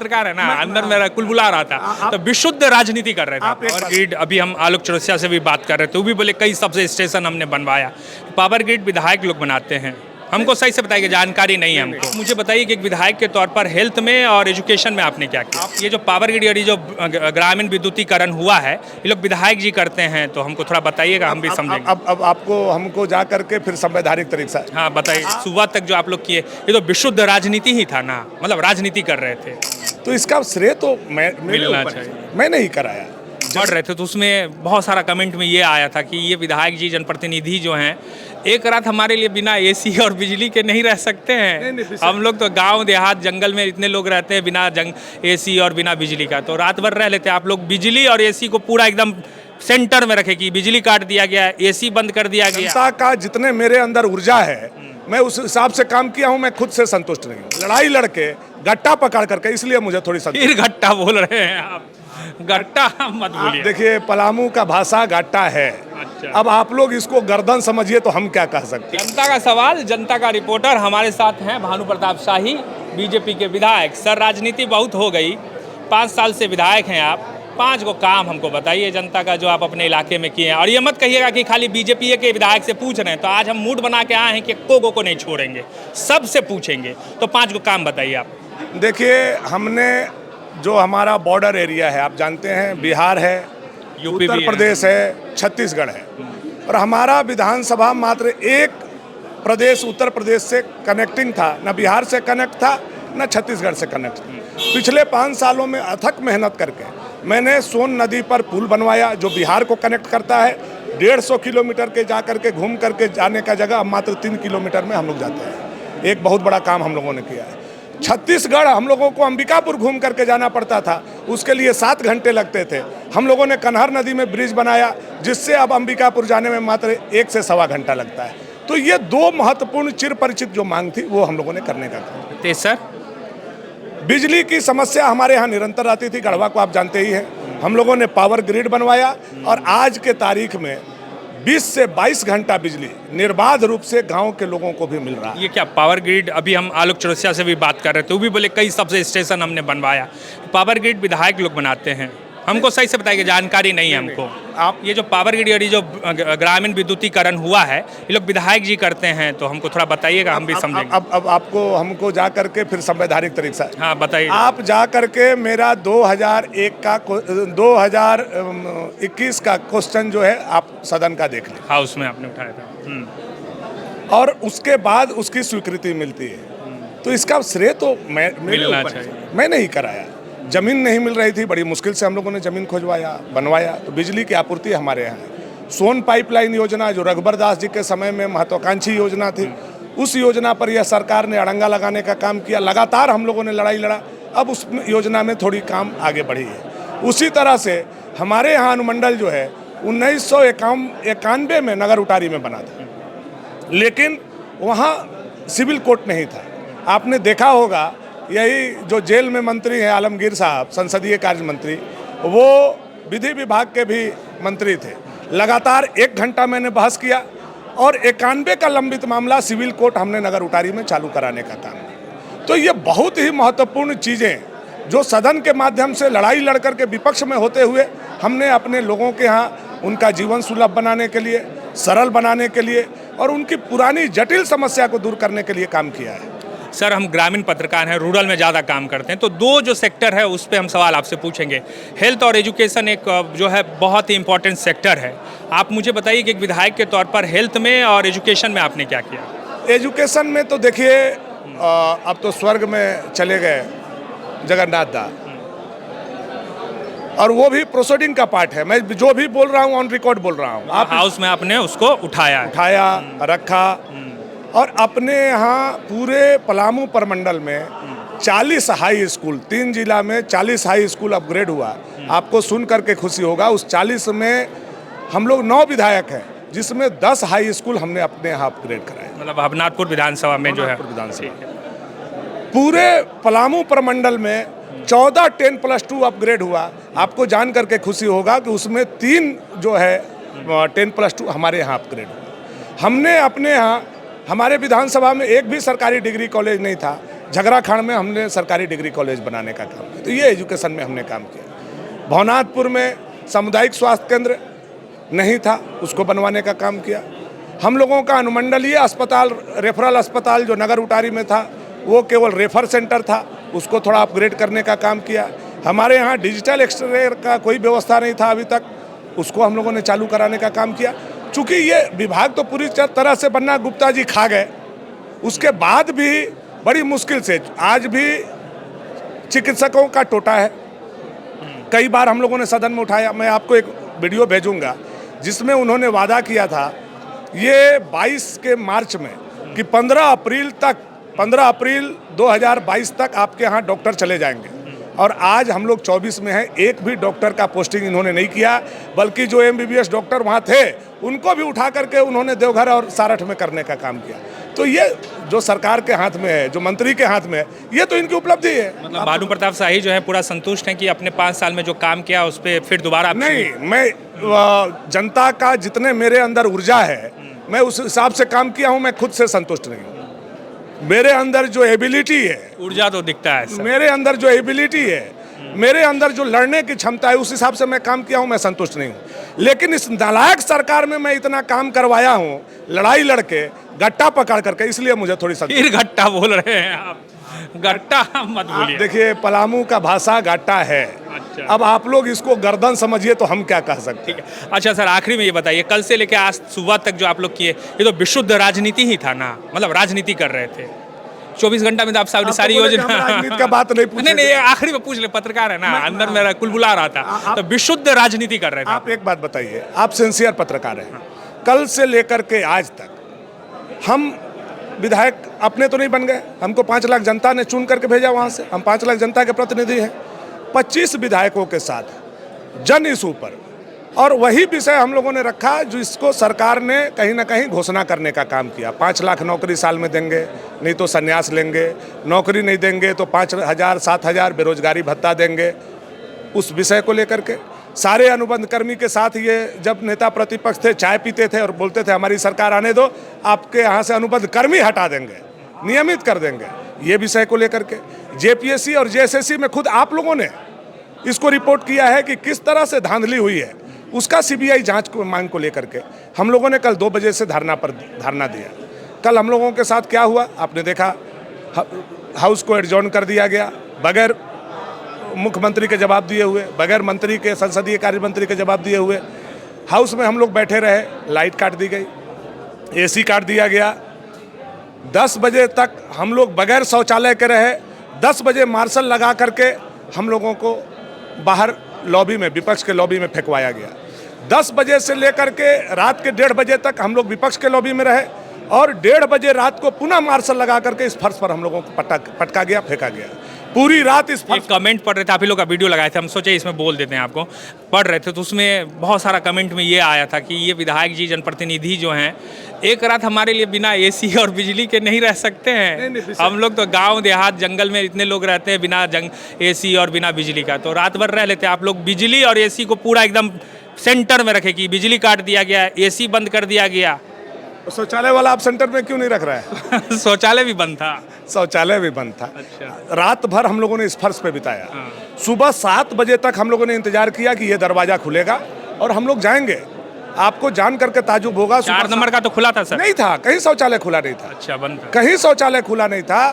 पत्रकार है ना, अंदर मेरा कुलबुला रहा था, तो विशुद्ध राजनीति कर रहे थे। पावर ग्रिड, अभी हम आलोक चौरसिया से भी बात कर रहे थे, वो भी बोले कई सबसे स्टेशन हमने बनवाया। पावर ग्रिड विधायक लोग बनाते हैं, हमको सही से बताइए, जानकारी नहीं है हमको। मुझे बताइए कि एक विधायक के तौर पर हेल्थ में और एजुकेशन में आपने क्या किया? ये जो पावर ग्रिड और ये जो ग्रामीण विद्युतीकरण हुआ है, ये लोग विधायक जी करते हैं, तो हमको थोड़ा बताइएगा, हम भी समझेंगे। अब आपको हमको जा करके फिर संवैधानिक तरीके से हाँ बताइए, सुबह तक जो आप लोग किए, ये तो विशुद्ध राजनीति ही था ना, मतलब राजनीति कर रहे थे। तो इसका श्रेय तो मिलना चाहिए। मैं नहीं कराया। पढ़ रहे थे तो उसमें बहुत सारा कमेंट में ये आया था कि ये विधायक जी, जनप्रतिनिधि जो हैं, एक रात हमारे लिए बिना एसी और बिजली के नहीं रह सकते हैं। हम लोग तो गांव देहात जंगल में इतने लोग रहते हैं बिना एसी और बिना बिजली का, तो रात भर रह लेते हैं। आप लोग बिजली और एसी को पूरा एकदम सेंटर में रखे कि बिजली काट दिया गया, एसी बंद कर दिया गया। जनता का जितने मेरे अंदर ऊर्जा है, मैं उस हिसाब से काम किया हूं, मैं खुद से संतुष्ट नहीं हूं। लड़ाई लड़के गट्टा पकड़ करके, इसलिए मुझे थोड़ी फिर गट्टा बोल रहे हैं आप, गट्टा मत बोलिए। देखिए, पलामू का भाषा गट्टा है। अच्छा। अब आप लोग इसको गर्दन समझिए तो हम क्या कह सकते हैं। जनता का सवाल, जनता का रिपोर्टर हमारे साथ हैं भानु प्रताप शाही, बीजेपी के विधायक। सर, राजनीति बहुत हो गई, 5 साल से विधायक हैं आप, 5 गो काम हमको बताइए जनता का जो आप अपने इलाके में किए हैं। और ये मत कहिएगा कि खाली बीजेपी के विधायक से पूछ रहे हैं, तो आज हम मूड बना के आए हैं कि को नहीं छोड़ेंगे, सबसे पूछेंगे। तो 5 गो काम बताइए आप। देखिए, हमने जो हमारा बॉर्डर एरिया है, आप जानते हैं, बिहार है, यूपी उत्तर प्रदेश है, छत्तीसगढ़ है, और हमारा विधानसभा मात्र एक प्रदेश उत्तर प्रदेश से कनेक्टिंग था, न बिहार से कनेक्ट था न छत्तीसगढ़ से कनेक्ट था। पिछले 5 सालों में अथक मेहनत करके मैंने सोन नदी पर पुल बनवाया जो बिहार को कनेक्ट करता है। 150 किलोमीटर के जा करके घूम करके जाने का जगह अब मात्र 3 किलोमीटर में हम लोग जाते हैं। एक बहुत बड़ा काम हम लोगों ने किया है। छत्तीसगढ़ हम लोगों को अंबिकापुर घूम करके जाना पड़ता था, उसके लिए 7 घंटे लगते थे। हम लोगों ने कन्हर नदी में ब्रिज बनाया, जिससे अब अंबिकापुर जाने में मात्र 1 से सवा घंटा लगता है। तो ये 2 महत्वपूर्ण चिर परिचित जो मांग थी, वो हम लोगों ने करने का काम। तेसर, बिजली की समस्या हमारे यहाँ निरंतर आती थी, गढ़वा को आप जानते ही हैं। हम लोगों ने पावर ग्रिड बनवाया और आज के तारीख में 20 से 22 घंटा बिजली निर्बाध रूप से गांव के लोगों को भी मिल रहा है। ये क्या पावर ग्रिड, अभी हम आलोक चौरसिया से भी बात कर रहे थे, वो भी बोले कई सबसे स्टेशन हमने बनवाया। पावर ग्रिड विधायक लोग बनाते हैं, हमको सही से बताइए, जानकारी नहीं है हमको। आप ये जो पावर ग्रिड और ये जो ग्रामीण विद्युतीकरण हुआ है, ये लोग विधायक जी करते हैं, तो हमको थोड़ा बताइएगा, हम भी समझेंगे। अब आपको हमको जा करके फिर संवैधानिक तरीके से। हाँ बताइए। आप जा करके मेरा 2021 का क्वेश्चन जो है आप सदन का देख लें। हाँ, उसमें आपने उठाया था। और उसके बाद उसकी स्वीकृति मिलती है, तो इसका श्रेय तो मिलना चाहिए। मैं नहीं कराया। जमीन नहीं मिल रही थी, बड़ी मुश्किल से हम लोगों ने जमीन खोजवाया, बनवाया, तो बिजली की आपूर्ति हमारे यहाँ है। सोन पाइपलाइन योजना जो रघुबर दास जी के समय में महत्वाकांक्षी योजना थी, उस योजना पर यह सरकार ने अड़ंगा लगाने का काम किया। लगातार हम लोगों ने लड़ाई लड़ा, अब उस योजना में थोड़ी काम आगे बढ़ी है। उसी तरह से हमारे यहाँ अनुमंडल जो है 1991 में नगर उटारी में बना था, लेकिन वहाँ सिविल कोर्ट नहीं था। आपने देखा होगा, यही जो जेल में मंत्री हैं आलमगीर साहब, संसदीय कार्य मंत्री, वो विधि विभाग के भी मंत्री थे। लगातार 1 घंटा मैंने बहस किया और 91 का लंबित मामला सिविल कोर्ट हमने नगर उटारी में चालू कराने का काम किया। तो ये बहुत ही महत्वपूर्ण चीज़ें जो सदन के माध्यम से लड़ाई लड़ करके विपक्ष में होते हुए हमने अपने लोगों के यहाँ उनका जीवन सुलभ बनाने के लिए, सरल बनाने के लिए और उनकी पुरानी जटिल समस्या को दूर करने के लिए काम किया है। सर, हम ग्रामीण पत्रकार हैं, रूरल में ज़्यादा काम करते हैं, तो 2 जो सेक्टर है उस पर हम सवाल आपसे पूछेंगे। हेल्थ और एजुकेशन एक जो है बहुत ही इंपॉर्टेंट सेक्टर है। आप मुझे बताइए कि एक विधायक के तौर पर हेल्थ में और एजुकेशन में आपने क्या किया? एजुकेशन में तो देखिए, अब तो स्वर्ग में चले गए जगन्नाथ दा, और वो भी प्रोसीडिंग का पार्ट है। मैं जो भी बोल रहा हूँ ऑन रिकॉर्ड बोल रहा हूँ। आप हाउस में आपने उसको उठाया रखा, और अपने यहाँ पूरे पलामू प्रमंडल में 40 हाई स्कूल, 3 जिला में 40 हाई स्कूल अपग्रेड हुआ। आपको सुन करके खुशी होगा, उस 40 में हम लोग 9 विधायक हैं, जिसमें 10 हाई स्कूल हमने अपने यहाँ अपग्रेड कराए। मतलब भवनाथपुर विधानसभा में जो है पूरे पलामू प्रमंडल में 14 10+2 अपग्रेड हुआ। आपको जान करके खुशी होगा कि उसमें 3 जो है 10+2 हमारे यहाँ अपग्रेड हुआ। हमने अपने यहाँ, हमारे विधानसभा में एक भी सरकारी डिग्री कॉलेज नहीं था, झगड़ाखाड़ में हमने सरकारी डिग्री कॉलेज बनाने का काम किया। तो ये एजुकेशन में हमने काम किया। भवनाथपुर में सामुदायिक स्वास्थ्य केंद्र नहीं था, उसको बनवाने का काम किया। हम लोगों का अनुमंडलीय अस्पताल, रेफरल अस्पताल जो नगर उटारी में था, वो केवल रेफर सेंटर था, उसको थोड़ा अपग्रेड करने का काम किया। हमारे यहाँ डिजिटल एक्सरे का कोई व्यवस्था नहीं था अभी तक, उसको हम लोगों ने चालू कराने का काम किया। चूँकि ये विभाग तो पूरी तरह से बन्ना गुप्ता जी खा गए, उसके बाद भी बड़ी मुश्किल से आज भी चिकित्सकों का टोटा है। कई बार हम लोगों ने सदन में उठाया, मैं आपको एक वीडियो भेजूंगा जिसमें उन्होंने वादा किया था ये 22 के मार्च में कि 15 अप्रैल 2022 तक आपके यहाँ डॉक्टर चले जाएंगे, और आज हम लोग 24 में हैं, एक भी डॉक्टर का पोस्टिंग इन्होंने नहीं किया, बल्कि जो MBBS डॉक्टर वहाँ थे उनको भी उठा करके उन्होंने देवघर और सारठ में करने का काम किया। तो ये जो सरकार के हाथ में है, जो मंत्री के हाथ में है, ये तो इनकी उपलब्धि है। मतलब भानु प्रताप शाही जो है पूरा संतुष्ट हैं कि अपने 5 साल में जो काम किया उस पर फिर दोबारा नहीं, मैं जनता का जितने मेरे अंदर ऊर्जा है मैं उस हिसाब से काम किया हूँ, मैं खुद से संतुष्ट नहीं हूँ। मेरे अंदर जो एबिलिटी है, ऊर्जा तो दिखता है सर। मेरे अंदर जो एबिलिटी है, मेरे अंदर जो लड़ने की क्षमता है, उस हिसाब से मैं काम किया हूँ, मैं संतुष्ट नहीं हूँ। लेकिन इस नालायक सरकार में मैं इतना काम करवाया हूँ, लड़ाई लड़के, गट्टा पकड़ करके, इसलिए मुझे थोड़ी फिर घट्टा बोल रहे हैं आप, गट्टा मत बोलिए। देखिए, पलामू का भाषा गट्टा है। अच्छा। अब आप लोग इसको गर्दन समझिए तो हम क्या कह सकते हैं। अच्छा सर, आखिरी में ये बताइए, कल से लेकर आज सुबह तक जो आप लोग किए, ये तो विशुद्ध राजनीति ही था ना, मतलब राजनीति कर रहे थे। 24 घंटा में तो आप सारी योजना राजनीति का बात नहीं पूछे। नहीं, आखिरी में पूछ ले, पत्रकार है ना, अंदर मेरा कुलबुला रहा था, तो विशुद्ध राजनीति कर रहे थे। आप एक बात बताइए, आप सिंसियर पत्रकार हैं, कल से लेकर के आज तक हम विधायक अपने तो नहीं बन गए, हमको 5 लाख जनता ने चुन करके भेजा वहाँ से, हम 5 लाख जनता के प्रतिनिधि हैं। 25 विधायकों के साथ जन इशू पर, और वही विषय हम लोगों ने रखा जो इसको सरकार ने कहीं ना कहीं घोषणा करने का काम किया। 5 लाख नौकरी साल में देंगे, नहीं तो संन्यास लेंगे, नौकरी नहीं देंगे तो 5,000 7,000 बेरोजगारी भत्ता देंगे। उस विषय को लेकर के सारे अनुबंध कर्मी के साथ ये जब नेता प्रतिपक्ष थे, चाय पीते थे और बोलते थे हमारी सरकार आने दो, आपके यहाँ से अनुबंध कर्मी हटा देंगे, नियमित कर देंगे। ये विषय को लेकर के JPSC और JSSC में खुद आप लोगों ने इसको रिपोर्ट किया है कि किस तरह से धांधली हुई है, उसका CBI जांच को मांग को लेकर के हम लोगों ने कल 2 बजे से धरना दिया। कल हम लोगों के साथ क्या हुआ आपने देखा, हाउस को एडजॉर्न कर दिया गया, बगैर मुख्यमंत्री के जवाब दिए हुए, बगैर मंत्री के, संसदीय कार्य मंत्री के जवाब दिए हुए हाउस में हम लोग बैठे रहे। लाइट काट दी गई, AC काट दिया गया। 10 बजे तक हम लोग बगैर शौचालय के रहे। 10 बजे मार्शल लगा करके हम लोगों को बाहर लॉबी में, विपक्ष के लॉबी में फेंकवाया गया। 10 बजे से लेकर के रात के 1:30 बजे तक हम लोग विपक्ष के लॉबी में रहे, और 1:30 बजे रात को पुनः मार्शल लगा करके इस फर्श पर हम लोगों को पटका गया, फेंका गया। पूरी रात इस एक कमेंट पढ़ रहे थे, आप ही लोग का वीडियो लगाए थे, हम सोचे इसमें बोल देते हैं आपको। पढ़ रहे थे तो उसमें बहुत सारा कमेंट में ये आया था कि ये विधायक जी, जनप्रतिनिधि जो हैं, एक रात हमारे लिए बिना AC और बिजली के नहीं रह सकते हैं। हम लोग तो गांव देहात जंगल में इतने लोग रहते हैं बिना AC और बिना बिजली का, तो रात भर रह लेते हैं। आप लोग बिजली और AC को पूरा एकदम सेंटर में रखे कि बिजली काट दिया गया, AC बंद कर दिया गया। शौचालय वाला आप सेंटर में क्यों नहीं रख रहा है? शौचालय भी बंद था। शौचालय भी बंद था। अच्छा। रात भर हम लोगों ने इस फर्श पे बिताया। सुबह 7 बजे तक हम लोगों ने इंतजार किया कि ये दरवाजा खुलेगा और हम लोग जाएंगे। आपको जान करके ताजुब होगा, 4 नंबर का तो खुला था सर? नहीं था, कहीं शौचालय खुला नहीं था। अच्छा, बंद था। कहीं शौचालय खुला नहीं था।